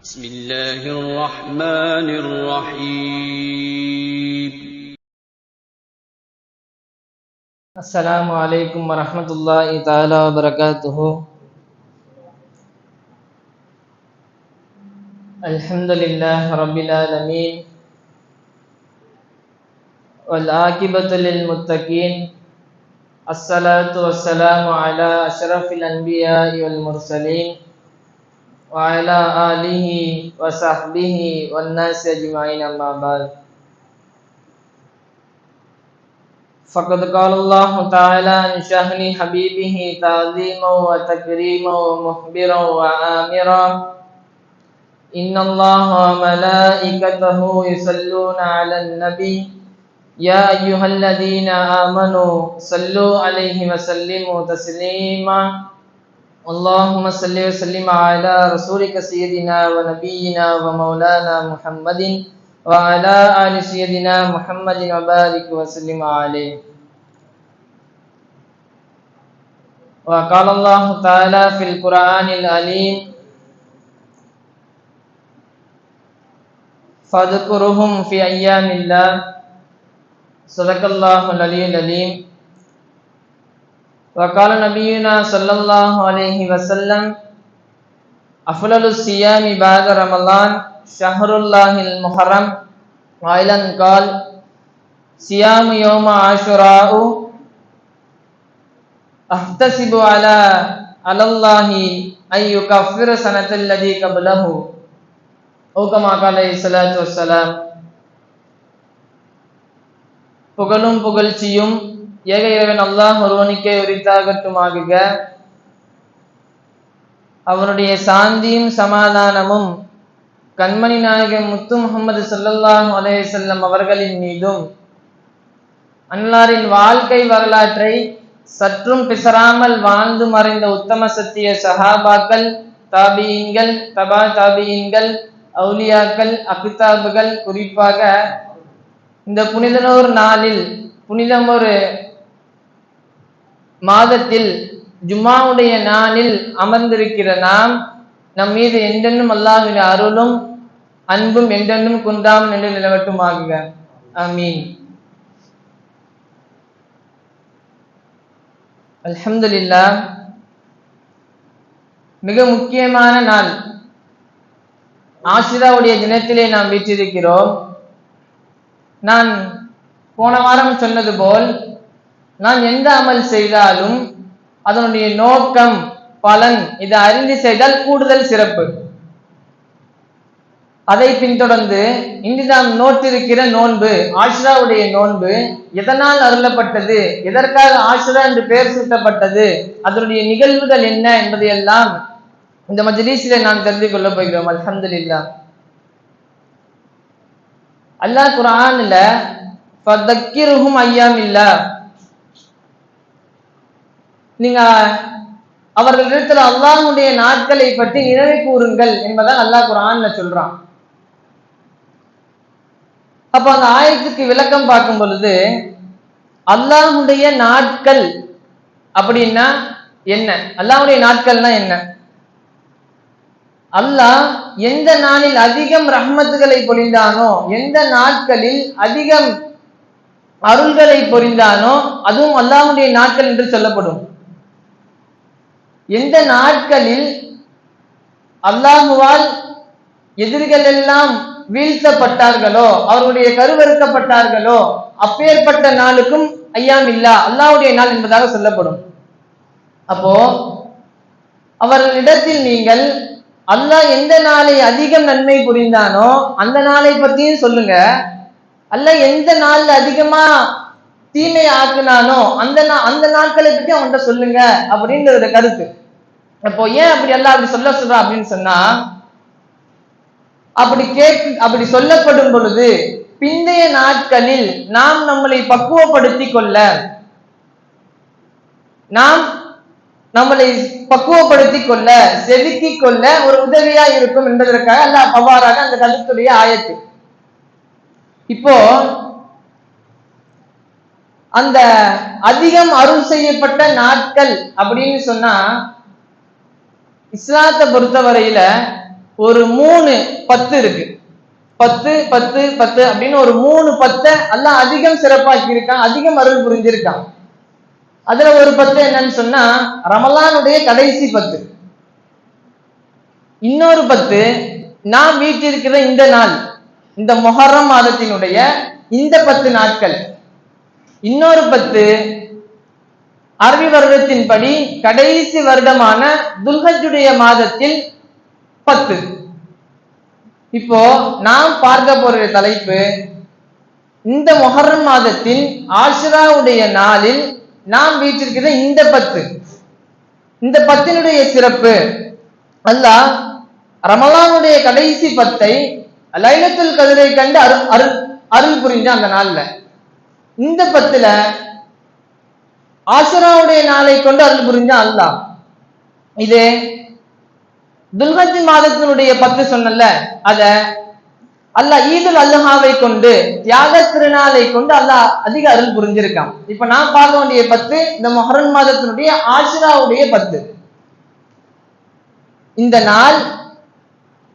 بسم الله الرحمن الرحيم. السلام عليكم ورحمة الله تعالى وبركاته. الحمد لله رب العالمين والعاقبة للمتقين. الصلاة والسلام على أشرف الأنبياء والمرسلين وعلى آله وصحبه والناس أجمعين، أما بعد. فقد قال الله تعالى عن شأن حبيبه تعظيما وتكريما ومخبرا وآمرا: إن الله وملائكته يصلون على النبي يا أيها الذين آمنوا صلوا عليه وسلموا تسليما. اللهم صل وسلم على رسولك سيدنا ونبينا ومولانا محمد وعلى آل سيدنا محمد وبارك وسلم عليه. وقال الله تعالى في القرآن العليم: فاذكرهم في أيام الله. صدق الله العلي العظيم. وقال نبينا صلى الله عليه وسلم: أفضل الصيام بعد رمضان شهر الله المحرم. وأيضا قال: صيام يوم عاشوراء أحتسب على الله أن يكفر سنة الذي قبله. أو كما قال عليه الصلاة والسلام. புகழும் புகழ்ச்சியும் ஏக இறைவன் அல்லாஹ் ஒருவனுக்கே உரித்தாகட்டுமாக. அவனுடைய சாந்தியும் சமாதானமும் கண்மணி நாயகம் முத்து முஹம்மது ஸல்லல்லாஹு அலைஹி வஸல்லம் அவர்களின் மீதும், அன்னாரின் வாழ்க்கை வரலாற்றை சற்றும் பிசராமல் வாழ்ந்து மறைந்த உத்தம சத்திய சஹாபாக்கள், தாபியீன்கள், தபா தாபியீன்கள், அவுலியாக்கள், அக்தாபுகள், குறிப்பாக இந்த புனிதனோர் நாளில், புனிதமொரு மாதத்தில், ஜும்மாவுடைய நாளில் அமர்ந்திருக்கிற நாம், நம் மீது என்றென்றும் அல்லாஹ்வின் அருளும் அன்பும் என்றென்றும் குன்றாமல் நின்று நிலவட்டுமாக. ஆமீன். அல்ஹம்துலில்லாஹ். மிக முக்கியமான நாள் ஆஷிராவுடைய தினத்திலே நாம் வீற்றிருக்கிறோம். நான் போன வாரம் சொன்னது போல், நான் எந்த அமல் செய்தாலும் அதனுடைய நோக்கம், பலன் இதை அறிந்து செய்தால் கூடுதல் சிறப்பு. அதை பின்தொடர்ந்து இன்று நாம் நோட்டிருக்கிற நோன்பு, ஆஷிராவுடைய நோன்பு எதனால் அருளப்பட்டது, எதற்காக ஆஷிரா என்று பெயர் சூட்டப்பட்டது, அதனுடைய நிகழ்வுகள் என்ன என்பதையெல்லாம் இந்த மஜ்லிஸிலே நாம் தெரிந்து கொள்ள போகிறோம். அல்ஹம்துலில்லாஹ். அல்லாஹ் குர்ஆன்ல ஃபதக்கிருஹும் அய்யாமில்லாஹ், நீங்க அவர்களிடத்தில் அல்லாஹ்வுடைய நாட்களை பற்றி நினைவு கூறுங்கள் என்பதாக அல்லாஹ் குர்ஆன்ல சொல்றான். அப்ப அந்த ஆயத்துக்கு விளக்கம் பார்க்கும் பொழுது, அல்லாஹ்வுடைய நாட்கள் அப்படின்னா என்ன, அல்லாஹ்வுடைய நாட்கள்னா என்ன? அல்லாஹ் எந்த நாளில் அதிகம் ரஹ்மத்துகளை பொழிந்தானோ, எந்த நாட்களில் அதிகம் அருள்களை பொழிந்தானோ அதுவும் அல்லாஹ்வுடைய நாட்கள் என்று சொல்லப்படும். எந்த நாட்களில் அல்லாஹுவால் எதிரிகள் எல்லாம் வீழ்த்தப்பட்டார்களோ, அவருடைய கருவறுக்கப்பட்டார்களோ, அப்பேற்பட்ட நாளுக்கும் ஐயாம் இல்லா, அல்லாஹ்வுடைய நாள் என்பதாக சொல்லப்படும். அப்போ அவர்களிடத்தில் நீங்கள் அல்லாஹ் எந்த நாளை அதிகம் நன்மை புரிந்தானோ அந்த நாளை பற்றியும் சொல்லுங்க, அல்லாஹ் எந்த நாள்ல அதிகமா தீமை ஆக்குனானோ அந்த நாட்களை பற்றி அவன்கிட்ட சொல்லுங்க அப்படிங்கிற கருத்து. அப்போ ஏன் அப்படி அல்லாஹ் அப்படி சொல்றான் அப்படின்னு சொன்னா, அப்படி சொல்லப்படும் பொழுது பிந்தைய நாட்களில் நாம் நம்மளை பக்குவப்படுத்தி கொள்ள, நாம் நம்மளை பக்குவப்படுத்தி கொள்ள, செதுக்கிக் கொள்ள ஒரு உதவியா இருக்கும் என்பதற்காக அல்லாஹ் அவ்வாறாக அந்த கருத்துடைய ஆயத்து. இப்போ அந்த அதிகம் அருள் செய்யப்பட்ட நாட்கள் அப்படின்னு சொன்னா, இஸ்லாத்தை பொறுத்தவரையில ஒரு 3 10 இருக்கு. 10 10 10 அப்படின்னு ஒரு 3 10 அல்லாஹ் அதிகம் சிறப்பாக்கி இருக்கான், அதிகம் அருள் புரிஞ்சிருக்கான். அதுல ஒரு 10 என்னன்னு சொன்னா ரமலானுடைய கடைசி 10. இன்னொரு 10 நாம் வீட்டிருக்கிற இந்த நாள், இந்த முஹர்ரம் மாதத்தினுடைய இந்த 10 நாட்கள். இன்னொரு 10 அரபி வருடத்தின்படி கடைசி வருடமான துல்ஹஜ்ஜுடைய மாதத்தில் 10. இப்போ நாம் பார்க்க போற தலைப்பு, இந்த முஹர்ரம் மாதத்தின் ஆஷுராவுடைய நாளில் நாம் வீட்டிருக்கிற இந்த 10, இந்த 10னுடைய சிறப்பு. அல்லாஹ் ரமலானுடைய கடைசி 10ஐ லைலத்துல் கத்ரை கண்டு அருள் புரிஞ்ச அந்த நாள்ல, இந்த 10ல ஆஷுராவுடைய நாளை கொண்டு அருள் புரிஞ்ச அல்லாஹ். இது துல்ஹஜ் மாதத்தினுடைய 10 சொன்னல, அத அல்லாஹ் ஈதுல் அல்ஹாவை கொண்டு, தியாக திருநாளை கொண்டு அல்லாஹ் அதிக அருள் புரிஞ்சிருக்கான். இப்ப நான் பார்க்க வேண்டிய 10 இந்த முஹர்ரம் மாதத்தினுடைய ஆஷுராவுடைய 10. இந்த நாள்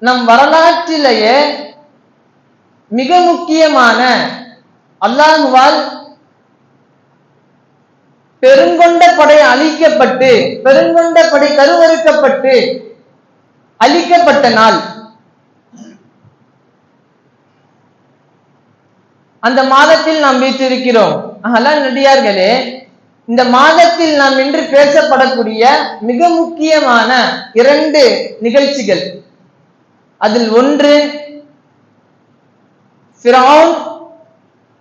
நம் வரலாற்றிலேயே மிக முக்கியமான, அல்லாஹ்வால் பெருங்கொண்ட படை அழிக்கப்பட்டு, பெருங்கொண்ட படை கருவறுக்கப்பட்டு அழிக்கப்பட்ட நாள். அந்த மாதத்தில் நாம் வீற்றிருக்கிறோம். அல்லாஹ் நடிகார்களே, இந்த மாதத்தில் நாம் இன்று பேசப்படக்கூடிய மிக முக்கியமான 2 நிகழ்ச்சிகள். அதில் ஒன்று, ஃபிரௌன்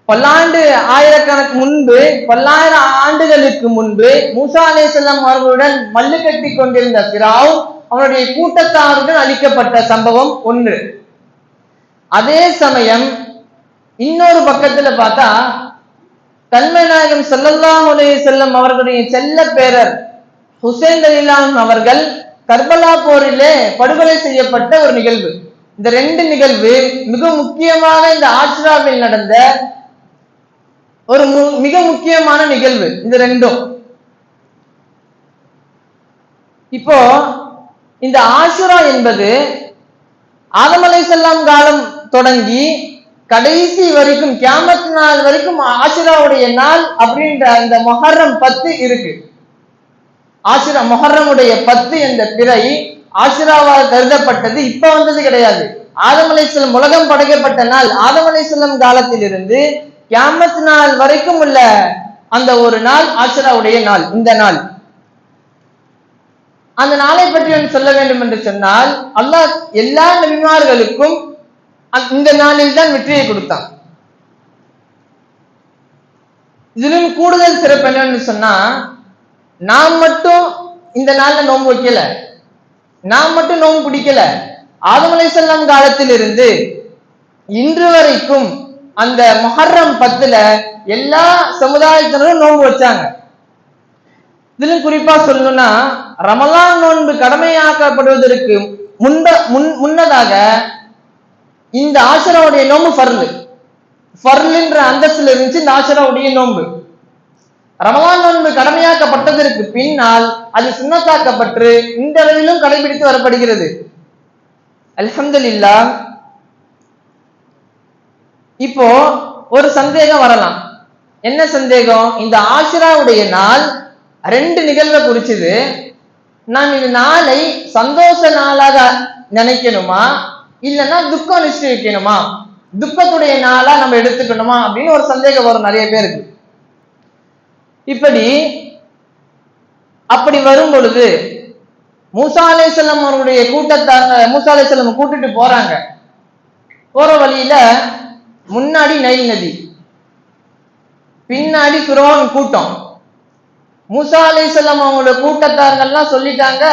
பல்லாண்டு ஆயிரக்கணக்கு முன்பு, 1000 ஆண்டுகளுக்கு முன்பு மூசா அலைஹிஸ்ஸலாம் அவர்களுடன் மல்லு கட்டி கொண்டிருந்த ஃபிரௌன் அவனுடைய கூட்டத்தாருடன் அழிக்கப்பட்ட சம்பவம் ஒன்று. அதே சமயம் இன்னொரு பக்கத்துல பார்த்தா, கண்மை நாயகம் ஸல்லல்லாஹு அலைஹி வஸல்லம் அவர்களுடைய செல்ல பேரர் ஹுசைன் ரலியல்லாஹு அவர்கள் கர்பலா போரிலே படுகொலை செய்யப்பட்ட ஒரு நிகழ்வு. இந்த 2 நிகழ்வு மிக முக்கியமாக இந்த ஆஷுராவில் நடந்த ஒரு மிக முக்கியமான நிகழ்வு. இந்த 2ம் இப்போ இந்த ஆஷுரா என்பது ஆதம் அலைஹிஸ்ஸலாம் காலம் தொடங்கி கடைசி வரைக்கும், கியாமத் நாள் வரைக்கும் ஆஷுராவுடைய நாள் அப்படின்ற அந்த முஹர்ரம் 10 இருக்கு. ஆஷுரா முஹர்ரமுடைய 10 என்ற பிறை ஆஷுராவாக கருதப்பட்டது இப்ப வந்தது கிடையாது. ஆதம் அலைஹிஸ்ஸலாம் உலகம் படைக்கப்பட்ட நாள், ஆதம் அலைஹிஸ்ஸலாம் காலத்தில் இருந்து கியாமத் நாள் வரைக்கும் உள்ள அந்த ஒரு நாள் ஆஷுராவுடைய நாள். இந்த நாள், அந்த நாளை பற்றி சொல்ல வேண்டும் என்று சொன்னால், அல்லாஹ் எல்லா நபிமார்களுக்கும் இந்த நாளில் தான் வெற்றியை கொடுத்தான். இதிலும் கூடுதல் சிறப்பு என்னன்னு சொன்னா, நாம் மட்டும் இந்த நாள்ல நோன்பு வைக்கல, நாம் மட்டும் நோன்பு பிடிக்கல. ஆதம் அலைஹிஸ்ஸலாம் காலத்தில் இருந்து இன்று வரைக்கும் அந்த முஹர்ரம் 10ல எல்லா சமுதாயத்தினரும் நோன்பு வச்சாங்க. இதிலும் குறிப்பா சொல்லணும்னா, ரமலான் நோன்பு கடமையாக்கப்படுவதற்கு முன்னதாக இந்த ஆஷுராவுடைய நோன்பு ஃபர்லுன்ற அந்தஸ்துல இருந்துச்சு இந்த ஆஷுராவுடைய நோன்பு. ரமலான் நோன்பு கடமையாக்கப்பட்டதற்கு பின்னால் அது சுன்னத்தாக்கப்பட்டு இந்த அளவிலும் கடைபிடித்து வரப்படுகிறது. அல்ஹம்துலில்லாஹ். இப்போ ஒரு சந்தேகம் வரலாம். என்ன சந்தேகம்? இந்த ஆஷுராவுடைய நாள் 2 நிகழ்வை குறிச்சது. நாம் இந்த நாளை சந்தோஷ நாளாக நினைக்கணுமா, இல்லைன்னா துக்கம் நிச்சயிக்கணுமா, துக்கத்துடைய நாளா நம்ம எடுத்துக்கணுமா அப்படின்னு ஒரு சந்தேகம் வரும் நிறைய பேருக்கு. அப்படி வரும் பொழுது மூசா அலைஹிஸ்ஸலாம் அவருடைய கூட்டத்தாங்க, மூசா அலைஹிஸ்ஸலாம் கூட்டிட்டு போறாங்க. போற வழியில முன்னாடி நைல் நதி, பின்னாடி ஃபிரௌன் கூட்டம். மூசா அலைஹிஸ்ஸலாம் அவங்களோட கூட்டத்தார்கள்லாம் சொல்லிட்டாங்க,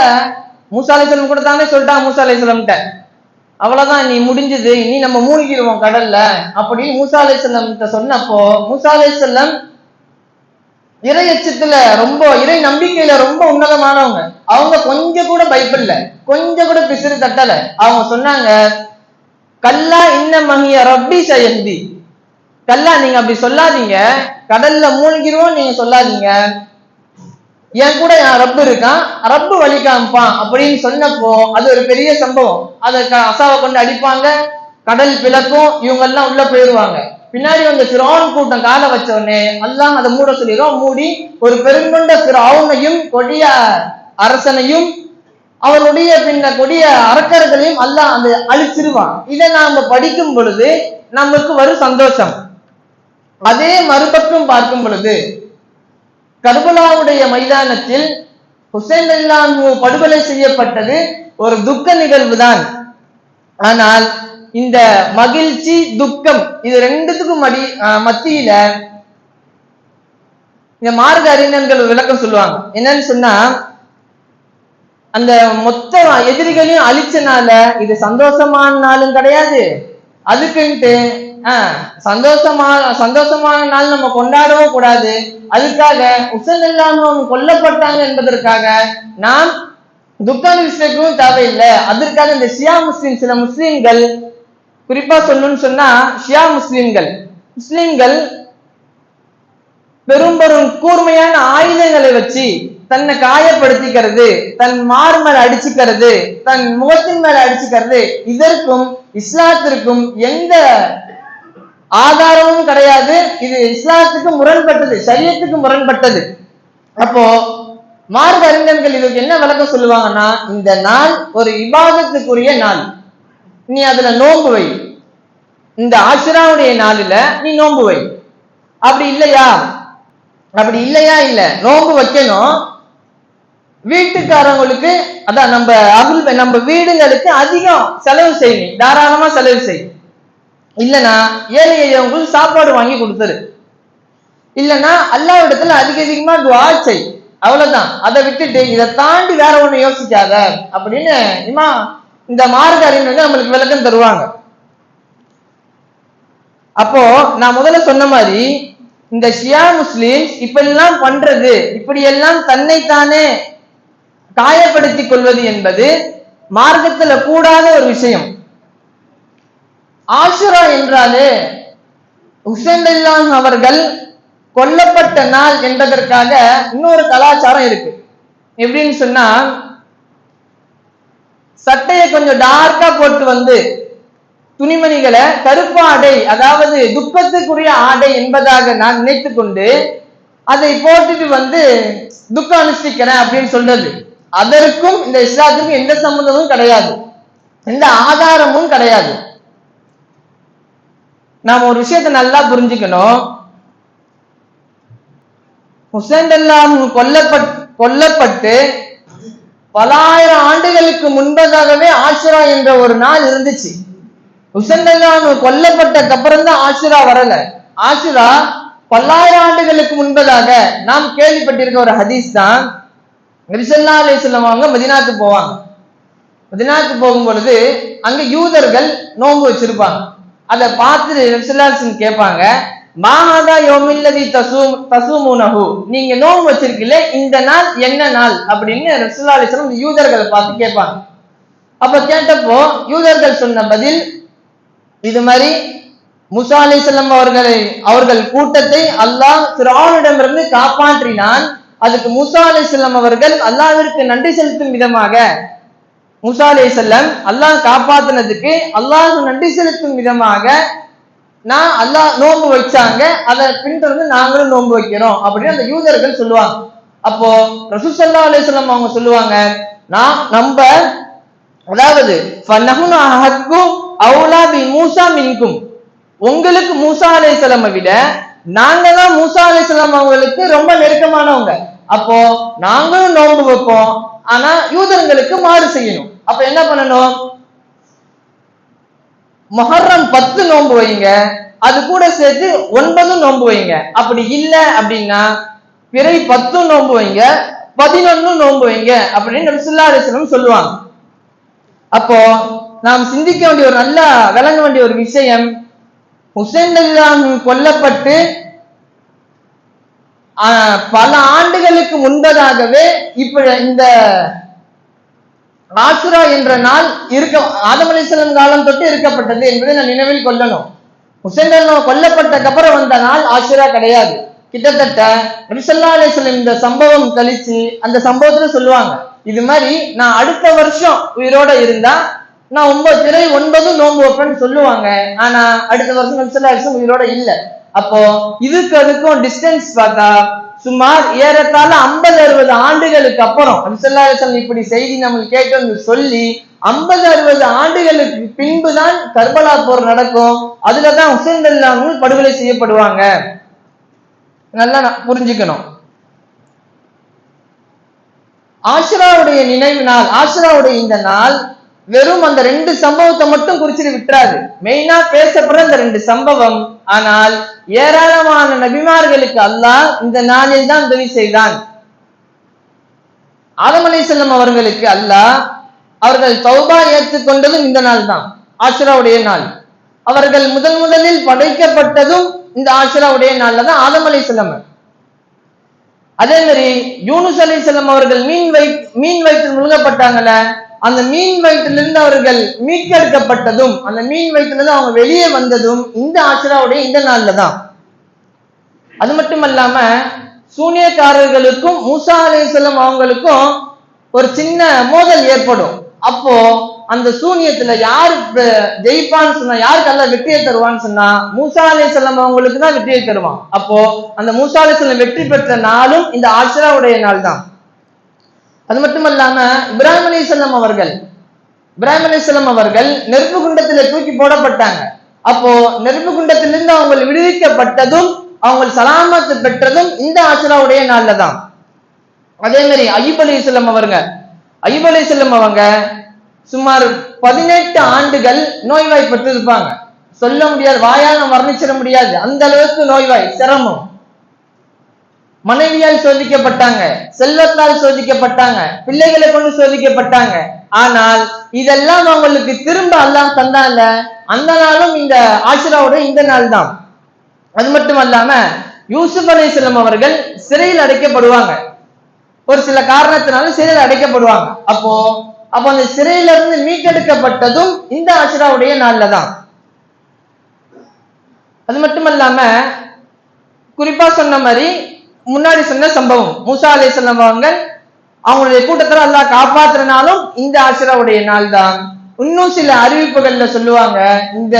மூசா அலைஹிஸ்ஸலாம் கூட தானே சொல்லிட்டாங்க மூசா அலைஹிஸ்ஸலாம்கிட்ட, அவ்வளவுதான் நீ முடிஞ்சது, இனி நம்ம மூழ்கிடுவோம் கடல்ல அப்படின்னு மூசா அலைஹிஸ்ஸலாம் சொன்னப்போ, மூசா அலைஹிஸ்ஸலாம் இறை எச்சத்துல ரொம்ப, இறை நம்பிக்கையில ரொம்ப உன்னதமானவங்க. அவங்க கொஞ்சம் கூட பயப்படல, கொஞ்சம் கூட பிசிறு தட்டல. அவங்க சொன்னாங்க, கல்லா இன்ன மஹிய ரப்பி சயஹ்தி, கல்லா நீங்க அப்படி சொல்லாதீங்க, கடல்ல மூழ்கிடுவோம் நீங்க சொல்லாதீங்க, என் கூட என் ரப்பு இருக்கான், ரப்பு வழி காமிப்பான் அப்படின்னு சொன்னப்போ அது ஒரு பெரிய சம்பவம். அதை அசாவை கொண்டு அடிப்பாங்க, கடல் பிளக்கும், இவங்க எல்லாம் உள்ள போயிடுவாங்க. பின்னாடி வந்த ஃபிரௌன் கூட்டம் கால வச்ச உடனே அல்லாஹ் அதை மூட சொல்லிடும். மூடி ஒரு பெருங்கொண்ட ஃபிரௌனையும் கொடிய அரசனையும் அவருடைய பின்ன கொடிய அரக்கர்களையும் அல்லாஹ் அந்த அழிச்சிருவான். இதை நாம படிக்கும் பொழுது நமக்கு வரும் சந்தோஷம். அதே மறுபக்கம் பார்க்கும் பொழுது கர்பலாவுடைய மைதானத்தில் ஹுசைன் ரலியல்லாஹு படுகொலை செய்யப்பட்டது ஒரு துக்க நிகழ்வு தான். ஆனால் இந்த மகிழ்ச்சி துக்கம் இது ரெண்டுத்துக்கும் மத்தியில இந்த மார்க்க அறிஞர்கள் விளக்கம் சொல்லுவாங்க. என்னன்னு சொன்னா, அந்த மொத்த எதிரிகளையும் அழிச்சனால இது சந்தோஷமான நாளும் கிடையாது, அதுக்குன்ட்டு சந்தோஷமான நாள் நம்ம கொண்டாடவும் கூடாது. அதுக்காக ஹுசைன் ரலியல்லாஹு கொல்லப்பட்டாங்க என்பதற்காக நாம் துக்கம் விசேஷமும் தேவையில்லை. அதற்காக இந்த ஷியா முஸ்லிம் சில முஸ்லிம்கள், குறிப்பா சொல்லணும்னு சொன்னா ஷியா முஸ்லிம்கள் பெரும் பெரும் கூர்மையான ஆயுதங்களை வச்சு தன்னை காயப்படுத்திக்கிறது, தன் மார்மேல் அடிச்சுக்கிறது, தன் முகத்தின் மேல அடிச்சுக்கிறது, இதற்கும் இஸ்லாத்திற்கும் எந்த ஆதாரமும் கிடையாது. இது இஸ்லாத்துக்கு முரண்பட்டது, ஷரியத்துக்கு முரண்பட்டது. அப்போ மார்க்க அறிஞர்கள் இதுக்கு என்ன விளக்கம் சொல்லுவாங்கன்னா, இந்த நாள் ஒரு இபாதத்துக்குரிய நாள், நீ அதுல நோன்பு வை. இந்த ஆஷுராவுடைய நாளில நீ நோன்பு வை. அப்படி இல்லையா இல்ல நோன்பு வைக்கணும். வீட்டுக்காரங்களுக்கு அதான் நம்ம வீடுங்களுக்கு அதிகம் செலவு செய்யணும், தாராளமா செலவு செய்யும். இல்லைன்னா ஏழை எளியவங்களுக்கு சாப்பாடு வாங்கி கொடுத்துரு. இல்லைன்னா அல்லாஹ்விடத்துல அதிகமா துஆ செய். அவ்வளவுதான். அதை விட்டுட்டு இதை தாண்டி வேற ஒண்ணு யோசிக்காத அப்படின்னு இந்த மார்க்க அறிஞர்கள் நம்மளுக்கு விளக்கம் தருவாங்க. அப்போ நான் முதல்ல சொன்ன மாதிரி இந்த ஷியா முஸ்லிம்ஸ் இப்படியெல்லாம் பண்றது, இப்படியெல்லாம் தன்னைத்தானே காயப்படுத்திக் கொள்வது என்பது மார்க்கத்துல கூடாத ஒரு விஷயம். ஆஷுரா என்றாலே ஹுசைன் ரலியல்லாஹு அவர்கள் கொல்லப்பட்ட நாள் என்பதற்காக இன்னொரு கலாச்சாரம் இருக்கு. எப்படின்னு சொன்னா, சட்டையை கொஞ்சம் டார்க்கா போட்டு வந்து துணிமணிகளை கருப்பு ஆடை, அதாவது துக்கத்துக்குரிய ஆடை என்பதாக நான் நினைத்து கொண்டு அதை போட்டுட்டு வந்து துக்கம் அனுஷ்டிக்கிறேன் அப்படின்னு சொல்றது, அதற்கும் இந்த இஸ்லாத்துக்கும் எந்த சம்பந்தமும் கிடையாது, எந்த ஆதாரமும் கிடையாது. நாம் ஒரு விஷயத்தை நல்லா புரிஞ்சுக்கணும். ஹுசைன் ரலியல்லாஹு கொல்லப்பட்டு பல ஆயிரம் ஆண்டுகளுக்கு முன்பதாகவே ஆஷுரா என்ற ஒரு நாள் இருந்துச்சு. ஹுசைன் ரலியல்லாஹு கொல்லப்பட்டதுக்கு அப்புறம் தான் ஆஷுரா வரல. ஆஷுரா பல்லாயிரம் ஆண்டுகளுக்கு முன்பதாக நாம் கேள்விப்பட்டிருக்க ஒரு ஹதீஸ் தான். நபி ஸல்லல்லாஹு அலைஹி வஸல்லம் அவங்க மதீனாக்கு போவாங்க. மதீனாக்கு போகும் பொழுது அங்க யூதர்கள் நோன்பு வச்சிருப்பாங்க. அதை பார்த்துட்டு நபி ஸல்லல்லாஹு அலைஹி வஸல்லம் கேட்பாங்க, மாஹாதா யௌமில்லதி தஸூமுனஹு, நீங்க நோன்பு வச்சிருக்கீங்களே இந்த நாள் என்ன நாள் அப்படின்னு நபி ஸல்லல்லாஹு அலைஹி வஸல்லம் யூதர்களை பார்த்து கேட்பாங்க. அப்ப கேட்டப்போ யூதர்கள் சொன்ன பதில் இது மாதிரி, மூசா அலைஹிஸ்ஸலாம் அவர்கள் கூட்டத்தை அல்லாஹ் ஃபிரௌனிடமிருந்து காப்பாற்றினான். அதுக்கு மூசா அலைஹிஸ்ஸலாம் அவர்கள் அல்லாஹ்விற்கு நன்றி செலுத்தும் விதமாக, மூசா அலைஹிஸ்ஸலாம் அல்லாஹ் காப்பாத்தினதுக்கு அல்லாஹ் நன்றி செலுத்தும் விதமாக நான் அல்லாஹ் நோன்பு வச்சாங்க, அதை பின்தொடர்ந்து நாங்களும் நோன்பு வைக்கிறோம் அப்படின்னு அந்த யூதர்கள் சொல்லுவாங்க. அப்போ ரசூல் ஸல்லல்லாஹு அலைஹி வஸல்லம் அவங்க சொல்லுவாங்க, நம்ம அதாவது ஃபனஹுனு அஹக்கு அவுலா பி மூசா மின்கும், உங்களுக்கு மூசா அலைஹிஸ்ஸலாமை விட நாங்க தான் மூசா அலைஹிஸ்ஸலாம் அவங்களுக்கு ரொம்ப நெருக்கமானவங்க. அப்போ நாங்களும் நோன்பு வைப்போம், ஆனா யூதர்களுக்கு மாறு செய்யணும். அப்ப என்ன பண்ணணும், முஹர்ரம் 10 நோன்பு வைங்க, அது கூட சேர்த்து 9 நோன்பு வைங்க. அப்படி இல்லை அப்படின்னா பிறை 10 நோன்பு வைங்க, 11 நோன்பு வைங்க அப்படின்னு நபி ஸல்லல்லாஹு அலைஹி வஸல்லம் சொல்லுவாங்க. அப்போ நாம் சிந்திக்க வேண்டிய ஒரு நல்ல விளங்க வேண்டிய ஒரு விஷயம், ஹுசைன் ரலியல்லாஹு கொல்லப்பட்டு பல ஆண்டுகளுக்கு முன்பதாகவே இப்ப இந்த ஆஷுரா என்ற நாள் ஆதம் அலைஹிஸ்ஸலாம் காலம் தொட்டு இருக்கப்பட்டது என்பதை நான் நினைவில் கொள்ளணும். ஹுசைன் ரலியல்லாஹு கொல்லப்பட்டதுக்கு அப்புறம் வந்த நாள் ஆஷுரா கிடையாது. கிட்டத்தட்ட நபி ஸல்லல்லாஹு அலைஹி வஸல்லம் இந்த சம்பவம் கழிச்சு அந்த சம்பவத்துல சொல்லுவாங்க, இது மாதிரி நான் அடுத்த வருஷம் உயிரோட இருந்தா நான் 9 நோன்பு வைப்பேன்னு சொல்லுவாங்க. ஆனா அடுத்த வருஷம் நபி ஸல்லல்லாஹு அலைஹி வஸல்லம் உயிரோட இல்ல. அப்போ இதுக்கு அதுக்கும் டிஸ்டன்ஸ் பார்த்தா சுமார் ஏறத்தாழ 50-60 ஆண்டுகளுக்கு அப்புறம் நபி ஸல்லல்லாஹு அலைஹி வஸல்லம் இப்படி செய்தி நம்மளுக்கு கேட்கணும்னு சொல்லி 50-60 ஆண்டுகளுக்கு பின்புதான் கர்பலா போர் நடக்கும். அதுலதான் ஹுசைன் ரலியல்லாஹு அன்ஹு படுகொலை செய்யப்படுவாங்க. நல்லா புரிஞ்சுக்கணும். ஆஷுராவுடைய நினைவு நாள், ஆஷுராவுடைய இந்த நாள் வெறும் அந்த 2 சம்பவத்தை மட்டும் குறிச்சிட்டு விட்டுறாது. மெயினா பேசப்படுற இந்த 2 சம்பவம். ஆனால் ஏராளமான நபிமார்களுக்கு அல்லாஹ் இந்த நாளில் தான் உதவி செய்தான். ஆதம் அலைஹிஸ்ஸலாம் அவர்களுக்கு அல்லாஹ் அவர்கள் தௌபா ஏற்றுக்கொண்டதும் இந்த நாள் தான், ஆஷுராவுடைய நாள். அவர்கள் முதலில் படைக்கப்பட்டதும் இந்த ஆஷுராவுடைய நாள்ல தான் ஆதம் அலைஹிஸ்ஸலாம். அதே மாதிரி யூனுஸ் அலைஹிஸ்ஸலாம் அவர்கள் மீன் வயிற்றில் முழுங்கப்பட்டாங்கல்ல, அந்த மீன் வயிற்றிலிருந்து அவர்கள் மீட்டெடுக்கப்பட்டதும் அந்த மீன் வயிற்றிலிருந்து அவங்க வெளியே வந்ததும் இந்த ஆஷுராவுடைய இந்த நாள்ல தான். அது மட்டுமல்லாம சூனியக்காரர்களுக்கும் மூசா அலைஹிஸ்ஸலாம் அவங்களுக்கும் ஒரு சின்ன மோதல் ஏற்படும். அப்போ அந்த சூனியத்துல யாரு ஜெயிப்பான்னு சொன்னா, யாருக்கு அல்லாஹ் வெற்றியை தருவான்னு சொன்னா மூசா அலைஹிஸ்ஸலாம் அவங்களுக்கு தான் வெற்றியை தருவான். அப்போ அந்த மூசா அலைஹிஸ்ஸலாம் வெற்றி பெற்ற நாளும் இந்த ஆஷுராவுடைய நாள் தான். அது மட்டுமல்லாம இப்ராஹிம் அலைஹிஸ்ஸலாம் அவர்கள் நெருப்பு குண்டத்துல தூக்கி போடப்பட்டாங்க. அப்போ நெருப்பு குண்டத்திலிருந்து அவங்க விடுவிக்கப்பட்டதும் அவங்க சலாமத்து பெற்றதும் இந்த ஆஷுராவுடைய நாள்ல தான். அதே மாதிரி அய்யூப் அலைஹிஸ்ஸலாம் அவங்க சுமார் 18 ஆண்டுகள் நோய்வாய்ப்பட்டு இருப்பாங்க. சொல்ல முடியாது, வாயால் வர்ணிச்சிட முடியாது, அந்த அளவுக்கு நோய்வாய் சிரமம். மனைவியால் சோதிக்கப்பட்டாங்க, செல்வத்தால் சோதிக்கப்பட்டாங்க, பிள்ளைகளை கொண்டு சோதிக்கப்பட்டாங்க. ஆனால் இதெல்லாம் அவங்களுக்கு திரும்ப அல்லாஹ் தந்தான்ல, அந்த நாளும் இந்த ஆஷுராவுடைய இந்த நாள் தான். அது மட்டும் அல்லாம யூசுப் அலைஹிஸ்ஸலாம் அவர்கள் சிறையில் அடைக்கப்படுவாங்க. ஒரு சில காரணத்தினால சிறையில் அடைக்கப்படுவாங்க. அப்போ அந்த சிறையில இருந்து மீட்டெடுக்கப்பட்டதும் இந்த ஆஷுராவுடைய நாள்ல தான். அது மட்டுமல்லாம குறிப்பா சொன்ன மாதிரி முன்னாடி சொன்ன சம்பவம் மூசா அலைஹிஸ்ஸலாம் அவங்களுடைய கூட்டத்தில் அல்லாஹ் காப்பாற்றுனாலும் இந்த ஆஷுராவுடைய நாள் தான். இன்னும் சில அறிவிப்புகள்ல சொல்லுவாங்க, இந்த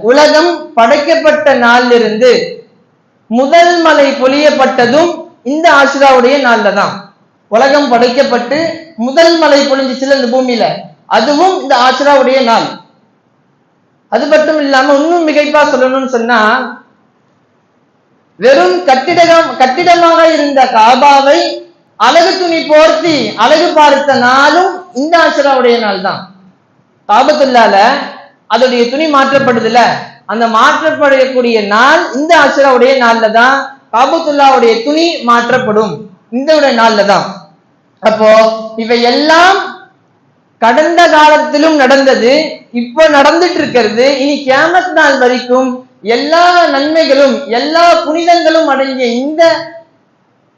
உலகம் படைக்கப்பட்ட நாளில் இருந்து முதல் மழை பொழியப்பட்டதும் இந்த ஆஷுராவுடைய நாள்ல தான். உலகம் படைக்கப்பட்டு முதல் மழை பொழிஞ்சிச்சுல இந்த பூமியில, அதுவும் இந்த ஆஷுராவுடைய நாள். அது மட்டும் இல்லாம இன்னும் மிகைப்பா சொல்லணும்னு சொன்னா, வெறும் கட்டிடமாக இருந்த காபாவை அழகு துணி போர்த்தி அழகு பார்த்த நாளும் இந்த ஆஷுராவுடைய நாள் தான். காபத்துல்லால அதோடைய துணி மாற்றப்படுதுல, அந்த மாற்றப்படக்கூடிய நாள் இந்த ஆஷுராவுடைய நாள்ல தான். காபத்துல்லாவுடைய துணி மாற்றப்படும் இந்த நாள்ல தான். அப்போ இவை எல்லாம் கடந்த காலத்திலும் நடந்தது, இப்ப நடந்துட்டு இருக்கிறது, இனி கியாமத் நாள் வரைக்கும் எல்லா நன்மைகளும் எல்லா புனிதங்களும் அடங்கிய இந்த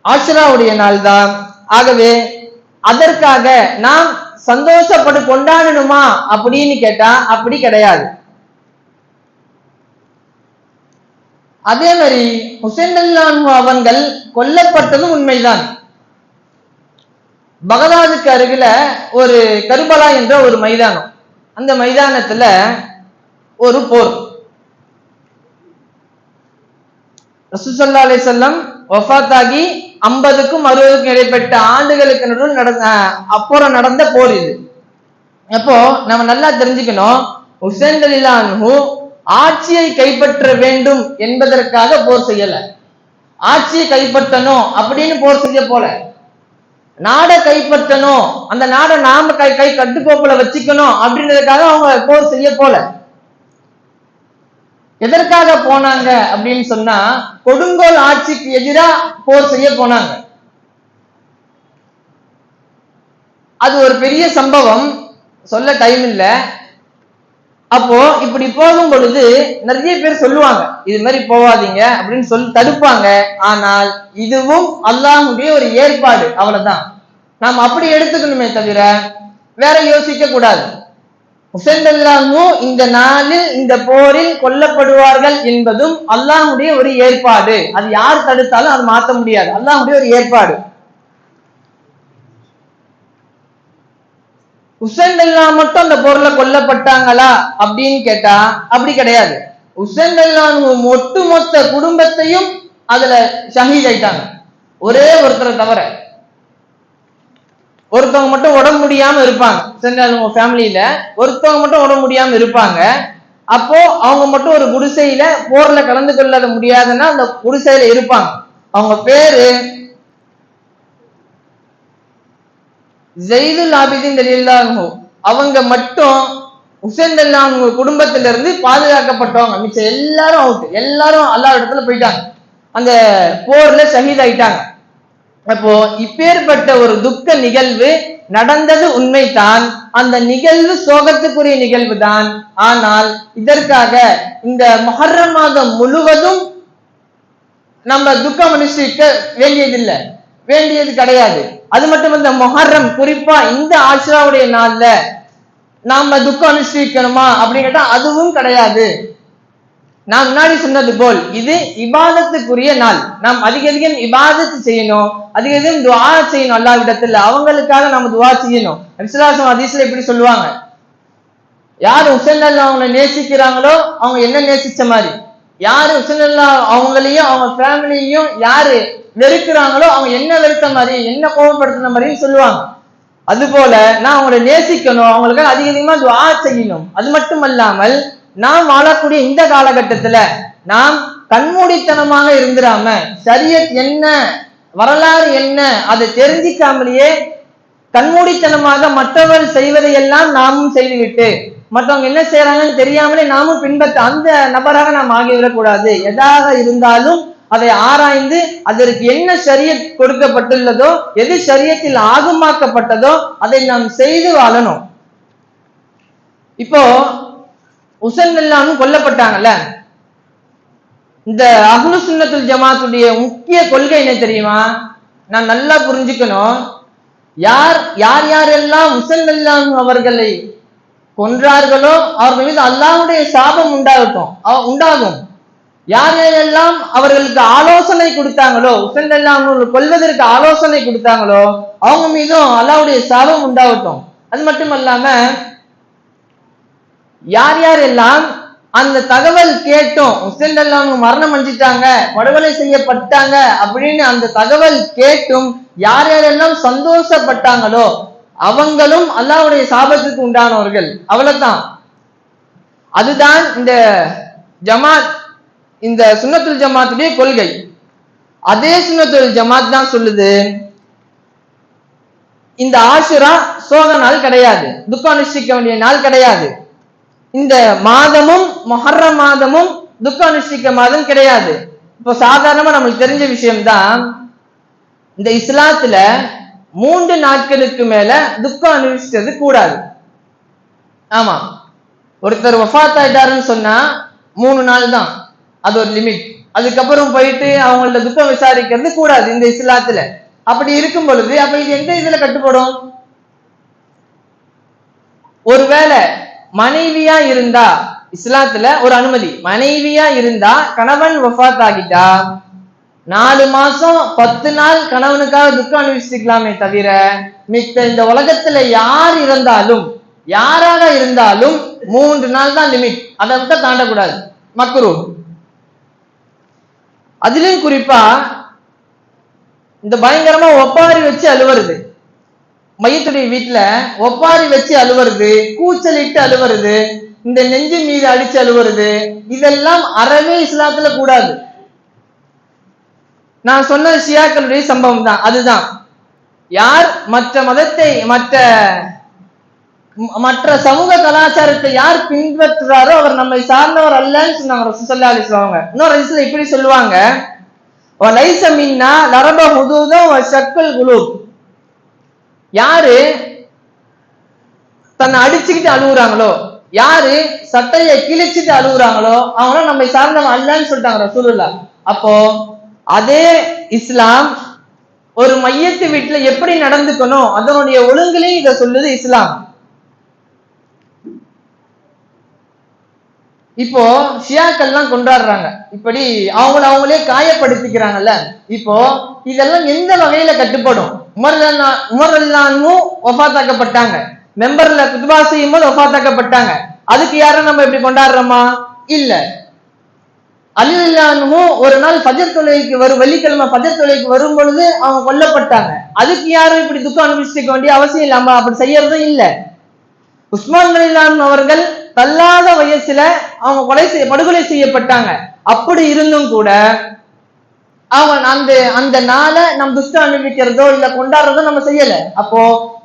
ஆஷுராவுடைய நாள் தான். ஆகவே அதற்காக நாம் சந்தோஷப்பட்டு கொண்டாடணுமா அப்படின்னு கேட்டா அப்படி கிடையாது. அதே மாதிரி ஹுசைன் ரலியல்லாஹு அன்ஹு அவர்கள் கொல்லப்பட்டதும் உண்மைதான். பகதாதுக்கு அருகில ஒரு கர்பலா என்ற ஒரு மைதானம், அந்த மைதானத்துல ஒரு போர். ரசூல் ஸல்லல்லாஹு அலைஹி வஸல்லம் வஃபாத்தாகி 50க்கும் 60க்கும் இடைப்பட்ட ஆண்டுகளுக்கு நடுவில் அப்புறம் நடந்த போர் இது. அப்போ நம்ம நல்லா தெரிஞ்சுக்கணும், ஹுசைன் ரலியல்லாஹு அன்ஹு ஆட்சியை கைப்பற்ற வேண்டும் என்பதற்காக போர் செய்யல. ஆட்சியை கைப்பற்றணும் அப்படின்னு போர் செய்ய போல, நாடை கைப்பற்றணும், அந்த நாடை நாம கை கட்டுக்கோப்புல வச்சுக்கணும் அப்படின்றதுக்காக அவங்க போர் செய்ய போல. எதற்காக போனாங்க அப்படின்னு சொன்னா, கொடுங்கோல் ஆட்சிக்கு எதிராக போர் செய்ய போனாங்க. அது ஒரு பெரிய சம்பவம், சொல்ல டைம் இல்ல. அப்போ இப்படி போகும் பொழுது நிறைய பேர் சொல்லுவாங்க, இது மாதிரி போவாதீங்க அப்படின்னு சொல்லி தடுப்பாங்க. ஆனால் இதுவும் அல்லாஹ்வுடைய ஒரு ஏற்பாடு, அவ்வளவுதான். நாம் அப்படி எடுத்துக்கணுமே தவிர வேற யோசிக்க கூடாது. ஹுசைன் ரலியல்லாஹு இந்த நாளில் இந்த போரில் கொல்லப்படுவார்கள் என்பதும் அல்லாஹ்வுடைய ஒரு ஏற்பாடு. அது யார் தடுத்தாலும் அது மாற்ற முடியாது. அல்லாஹ்வுடைய ஒரு ஏற்பாடு. ஹுசைன் ரலியல்லாஹு மட்டும் அந்த போர்ல கொல்லப்பட்டாங்களா அப்படின்னு கேட்டா அப்படி கிடையாது. ஹுசைன் ரலியல்லாஹு ஒட்டுமொத்த குடும்பத்தையும் அதுல ஷஹீத் ஆயிட்டாங்க. ஒரே ஒருத்தரை தவிர. ஒருத்தவங்க மட்டும் உடம்பு முடியாம இருப்பாங்க. ஹுசைன் ஃபேமிலியில ஒருத்தவங்க மட்டும் உடம்பு முடியாம இருப்பாங்க. அப்போ அவங்க மட்டும் ஒரு குடிசையில போர்ல கலந்து கொள்ள முடியாதுன்னா அந்த குடிசையில இருப்பாங்க. அவங்க பேரு ஜெய்துல் ஆபிதீன் ரலியல்லாஹு. அவங்க மட்டும் ஹுசைன் ரலியல்லாஹு குடும்பத்திலிருந்து பாதுகாக்கப்பட்டவங்க. மிச்சம் எல்லாரும் அவுட். எல்லாரும் அல்லாஹ் இடத்துல போயிட்டாங்க. அந்த போர்ல ஷஹீத் ஆயிட்டாங்க. அப்போ இப்பேற்பட்ட ஒரு துக்க நிகழ்வு நடந்தது உண்மைதான். அந்த நிகழ்வு சோகத்துக்குரிய நிகழ்வு தான். ஆனால் இதற்காக இந்த முஹர்ரம் மாதம் முழுவதும் நம்ம துக்கம் அனுஷ்டிக்க வேண்டியதில்லை, வேண்டியது கிடையாது. அது மட்டும் இந்த முஹர்ரம் குறிப்பா இந்த ஆஷுராவுடைய நாள்ல நாம துக்கம் அனுஷ்டிக்கணுமா அப்படின்னு கேட்டா அதுவும் கிடையாது. நான் முன்னாடி சொன்னது போல் இது இபாதத்துக்குரிய நாள். நாம் அதிக அதிகம் இபாதத்து செய்யணும், அதிக அதிகம் துஆ செய்யணும். அல்லாஹ் இடத்துல அவங்களுக்காக நம்ம துஆ செய்யணும். நபி ஸல்லல்லாஹு அலைஹி வஸல்லம் ஹதீஸ்ல இப்படி சொல்லுவாங்க, யார் ஹுசைன் ரலியல்லாஹு அவங்களை நேசிக்கிறாங்களோ அவங்க என்ன நேசிச்ச மாதிரி, யாரு ஹுசைன் ரலியல்லாஹு அவங்களையும் அவங்க ஃபேமிலியையும் யாரு வெறுக்கிறாங்களோ அவங்க என்ன வெறுத்த மாதிரி, என்ன கோபப்படுத்தின மாதிரின்னு சொல்லுவாங்க. அது போல நான் அவங்களை நேசிக்கணும், அவங்களுக்காக அதிக அதிகமா துஆ செய்யணும். அது மட்டுமல்லாமல் நாம் வாழக்கூடிய இந்த காலகட்டத்துல நாம் கண்மூடித்தனமாக இருந்துடாம ஷரியத் என்ன, வரலாறு என்ன அதை தெரிஞ்சிக்காமலேயே கண்மூடித்தனமாக மற்றவர்கள் செய்வதையெல்லாம் நாமும் செய்துவிட்டு மற்றவங்க என்ன செய்யறாங்கன்னு தெரியாமலே நாமும் பின்பற்ற அந்த நபராக நாம் ஆகிவிடக்கூடாது. எதாக இருந்தாலும் அதை ஆராய்ந்து அதற்கு என்ன ஷரியத் கொடுக்கப்பட்டுள்ளதோ, எது ஷரியத்தில் ஆகுமாக்கப்பட்டதோ அதை நாம் செய்து வாழணும். இப்போ ஹுசைன் ரலியல்லாஹு கொல்லப்பட்டாங்கல்ல, இந்த அஹ்லு சுன்னத்துல் ஜமாத்துடைய முக்கிய கொள்கை என்ன தெரியுமா? நான் நல்லா புரிஞ்சுக்கணும். யார் யாரெல்லாம் ஹுசைன் ரலியல்லாஹு அவர்களை கொன்றார்களோ அவர்கள் மீது அல்லாஹ்வுடைய சாபம் உண்டாகும். யாரெல்லாம் அவர்களுக்கு ஆலோசனை கொடுத்தாங்களோ, ஹுசைன் ரலியல்லாஹு கொல்வதற்கு ஆலோசனை கொடுத்தாங்களோ அவங்க மீதும் அல்லாஹ்வுடைய சாபம் உண்டாகட்டும். அது மட்டுமல்லாம யாரெல்லாம் அந்த தகவல் கேட்டோம் ஹுசைன் ரலியல்லாஹு மரணம் அடைஞ்சிட்டாங்க, படுகொலை செய்யப்பட்டாங்க அப்படின்னு அந்த தகவல் கேட்டும் யாரெல்லாம் சந்தோஷப்பட்டாங்களோ அவங்களும் அல்லாஹ்வுடைய சாபத்துக்கு உண்டானவர்கள். அவ்வளவுதான். அதுதான் இந்த ஜமாத், இந்த சுன்னத்துல் ஜமாத்துடைய கொள்கை. அதே சுன்னத்துல் ஜமாத் தான் சொல்லுது, இந்த ஆஷுரா சோக நாள் கிடையாது, துக்கம் அனுஷ்டிக்க வேண்டிய நாள் கிடையாது. இந்த மாதமும் முஹர்ரம் மாதமும் துக்க அனுஷ்டிக்க மாதம் கிடையாது. இப்போ சாதாரணமா நமக்கு தெரிஞ்ச விஷயம்தான், இந்த இஸ்லாத்துல 3 நாட்களுக்கு மேல துக்கம் அனுஷ்டிச்சது கூடாது. ஆமா, ஒருத்தர் வஃபாத் ஆயிட்டாருன்னு சொன்னா 3 நாள் தான், அது ஒரு லிமிட். அதுக்கப்புறம் போயிட்டு அவங்கள துக்கம் விசாரிக்கிறது கூடாது இந்த இஸ்லாத்துல. அப்படி இருக்கும் பொழுது அப்ப இது எந்த இதுல கட்டுப்படும்? ஒருவேளை மனைவியா இருந்தா இஸ்லாத்துல ஒரு அனுமதி, மனைவியா இருந்தா கணவன் வஃபாத் ஆகிட்டா 4 மாசம் 10 நாள் கணவனுக்காக துக்கம் அனுபவிச்சுக்கலாமே தவிர மித்த இந்த உலகத்துல யார் இருந்தாலும் யாராக இருந்தாலும் 3 நாள் தான் லிமிட். அதை விட்டு தாண்டக்கூடாது, மக்ரூஹ். அதிலும் குறிப்பா இந்த பயங்கரமா ஒப்பாரி வச்சு அழுவுறது, மையத்துடைய வீட்டுல ஒப்பாரி வச்சு அழுவுறது, கூச்சலிட்டு அழுவுறது, இந்த நெஞ்சு மீது அடிச்சு அழுவுறது, இதெல்லாம் அறவே இஸ்லாத்துல கூடாது. நான் சொன்ன ஷியாக்களுடைய சம்பவம் தான். அதுதான், யார் மற்ற மதத்தை மற்ற சமூக கலாச்சாரத்தை யார் பின்பற்றுறாரோ அவர் நம்மை சார்ந்தவர் அல்லன்னு சொன்னாங்க ரசூலுல்லாஹி ஸல்லல்லாஹு அலைஹி வஸல்லம். இன்னொரு ஹதீஸ்ல இப்படி சொல்லுவாங்க, வலைஸ மின்னா லரப ஹுதூத வ ஷக்கல் குலூப். யாரு தன்னை அடிச்சுக்கிட்டு அழுகுறாங்களோ, யாரு சட்டையை கிழிச்சிட்டு அழுகுறாங்களோ அவங்க நம்மை சார்ந்தவன் அல்லன்னு சொல்லிட்டாங்க ரசூலுல்லாஹ். அப்போ அதே இஸ்லாம் ஒரு மையத்து வீட்டுல எப்படி நடந்துக்கணும் அதனுடைய ஒழுங்குலையும் இதை சொல்லுது இஸ்லாம். இப்போ ஷியாக்கள்லாம் கொண்டாடுறாங்க, இப்படி அவங்களே காயப்படுத்திக்கிறாங்கல்ல. இப்போ இதெல்லாம் எந்த வகையில கட்டுப்படும்? உமர் அல்லாஹ்வும் வஃபாத்தாக்கப்பட்டாங்க, மெம்பர்ல குத்பா செய்யும் போது வஃபாத்தாக்கப்பட்டாங்க. அதுக்கு யாரும் நம்ம இப்படி கொண்டாடுறோமா? இல்ல. அலி அல்லாஹ்வும் ஒரு நாள் ஃபஜர் தொழுகைக்கு வெள்ளிக்கிழமை ஃபஜர் தொழுகைக்கு வரும் பொழுது அவங்க கொல்லப்பட்டாங்க. அதுக்கு யாரும் இப்படி துக்கம் அனுபவிச்சுக்க வேண்டிய அவசியம் இல்லாம அப்படி செய்யறதும் இல்ல. உஸ்மான் ரலியல்லாஹு அவர்கள் தள்ளாத வயசுல அவங்க படுகொலை செய்யப்பட்டாங்க. அப்படி இருந்தும் கூட அவங்க அந்த நாளை நம்ம துஷ்டம் அனுபவிக்கிறதோ இல்ல கொண்டாடுறதோ நம்ம செய்யல. அப்போ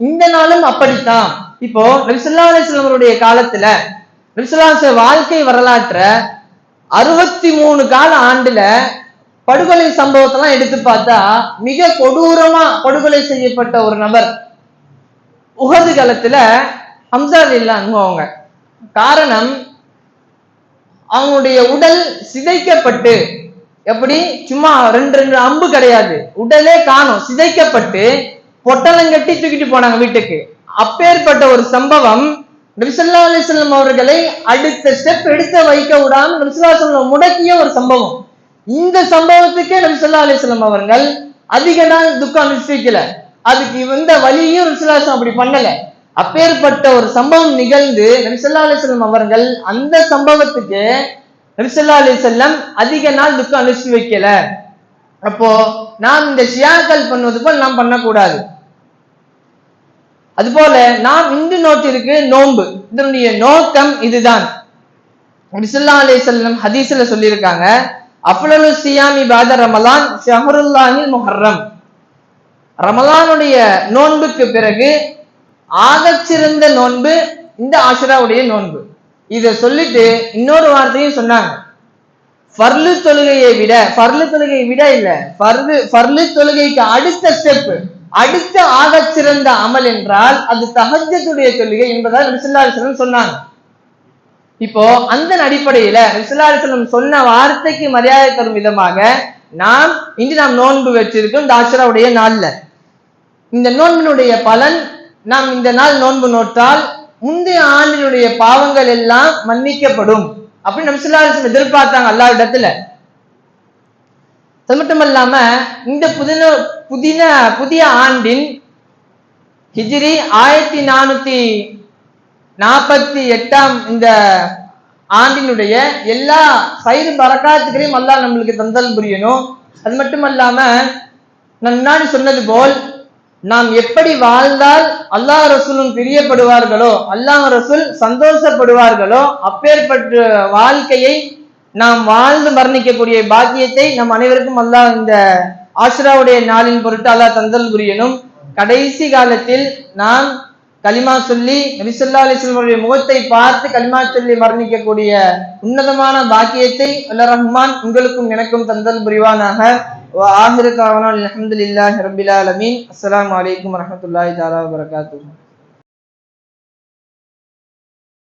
இந்த நாளும் அப்படித்தான். இப்போ நபி ஸல்லல்லாஹு அலைஹி வஸல்லம் அவருடைய காலத்துல நபி ஸல்லல்லாஹு அலைஹி வஸல்லம் வாழ்க்கை வரலாற்ற 63 கால ஆண்டுல படுகொலை சம்பவத்தெல்லாம் எடுத்து பார்த்தா மிக கொடூரமா படுகொலை செய்யப்பட்ட ஒரு நபர் உஹது காலத்துல ஹம்ஸா ரலியல்லாஹு அன்ஹு அவங்க. காரணம், அவங்களுடைய உடல் சிதைக்கப்பட்டு, எப்படி சும்மா ரெண்டு அம்பு கிடையாது, உடலே காணும், சிதைக்கப்பட்டு பொட்டலங்கட்டி தூக்கிட்டு போனாங்க வீட்டுக்கு. அப்பேற்பட்ட ஒரு சம்பவம் நபி ஸல்லல்லாஹு அலைஹி வஸல்லம் அவர்களை அடுத்த ஸ்டெப் எடுத்து வைக்க விடாம நபி ஸல்லல்லாஹு அலைஹி வஸல்லம் முடக்கிய ஒரு சம்பவம். இந்த சம்பவத்துக்கே நபி ஸல்லல்லாஹு அலைஹி வஸல்லம் அவர்கள் அதிக நாள் துக்கம் அனுபவிக்கல. அதுக்கு இந்த வழியும் நபி ஸல்லல்லாஹு அலைஹி வஸல்லம் அப்படி பண்ணல. அப்பேற்பட்ட ஒரு சம்பவம் நிகழ்ந்து நபி ஸல்லல்லாஹு அலைஹி வஸல்லம் அவர்கள் அந்த சம்பவத்துக்கு நபி ஸல்லல்லாஹு அலைஹி வஸல்லம் அதிக நாள் துக்கம் அனுபவிச்சு வைக்கல. அப்போ நாம் இந்த ஷியாக்கள் பண்ணுவது போல் நாம் பண்ணக்கூடாது. அதுபோல நாம் இந்து நோட்டிற்கு நோன்பு, இதனுடைய நோக்கம் இதுதான். நபி ஸல்லல்லாஹு அலைஹி வஸல்லம் ஹதீஸ்ல சொல்லியிருக்காங்க, அஃலலு ஸியாமி பாத ரமலான் ஷஹ்ருல்லாஹில் முஹர்ரம். ரமலானுடைய நோன்புக்கு பிறகு ஆகச்சிறந்த நோன்பு இந்த ஆஷுராவுடைய நோன்பு. இதை சொல்லிட்டு இன்னொரு வார்த்தையும் சொன்னாங்க, ஃபர்லு தொழுகையை விட இல்ல, ஃபர்லு தொழுகைக்கு அடுத்த ஸ்டெப், அடுத்த ஆகச்சிறந்த அமல் என்றால் அது தஹஜ்ஜுடைய தொழுகை என்பதாக நபி ஸல்லல்லாஹு அலைஹி வஸல்லம் சொன்னாங்க. இப்போ அந்த அடிப்படையில நபி ஸல்லல்லாஹு அலைஹி வஸல்லம் சொன்ன வார்த்தைக்கு மரியாதை தரும் விதமாக இன்று நாம் நோன்பு வச்சிருக்கோம் இந்த ஆஷுராவுடைய நாள்ல. இந்த நோன்பினுடைய பலன், நாம் இந்த நாள் நோன்பு நோட்டால் முந்தைய ஆண்டினுடைய பாவங்கள் எல்லாம் மன்னிக்கப்படும் அப்படின்னு நபி ஸல்லல்லாஹு அலைஹி வஸல்லம் எதிர்பார்த்தாங்க அல்லாஹ் இடத்துல. அது மட்டும் இல்லாம இந்த புதிய ஆண்டின் ஹிஜ்ரி 1448 இந்த ஆண்டினுடைய எல்லா சைரு பரக்காத்துகளையும் அல்லாஹ் நம்மளுக்கு தந்தல் புரியணும். அது மட்டும் இல்லாம நான் முன்னாடி சொன்னது போல் நாம் எப்படி வாழ்ந்தால் அல்லாஹ் ரசூலும் பிரியப்படுவார்களோ, அல்லாஹ் ரசூல் சந்தோஷப்படுவார்களோ, அப்பேற்பட்ட வாழ்க்கையை நாம் வாழ்ந்து மரணிக்கக்கூடிய பாக்கியத்தை நம் அனைவருக்கும் அல்லாஹ் இந்த ஆஷுராவுடைய நாளின் பொருட்டு அல்லாஹ் தந்தல் புரியணும். கடைசி காலத்தில் நாம் கலிமா சொல்லி நபி ஸல்லல்லாஹு அலைஹி வஸல்லம் முகத்தை பார்த்து கலிமா சொல்லி மரணிக்கக்கூடிய உன்னதமான பாக்கியத்தை அல்லாஹ் ரஹ்மான் உங்களுக்கும் எனக்கும் தந்தல் புரிவானாக. وآخر دعوانا الحمد لله رب العالمين. السلام عليكم ورحمة الله تعالى وبركاته.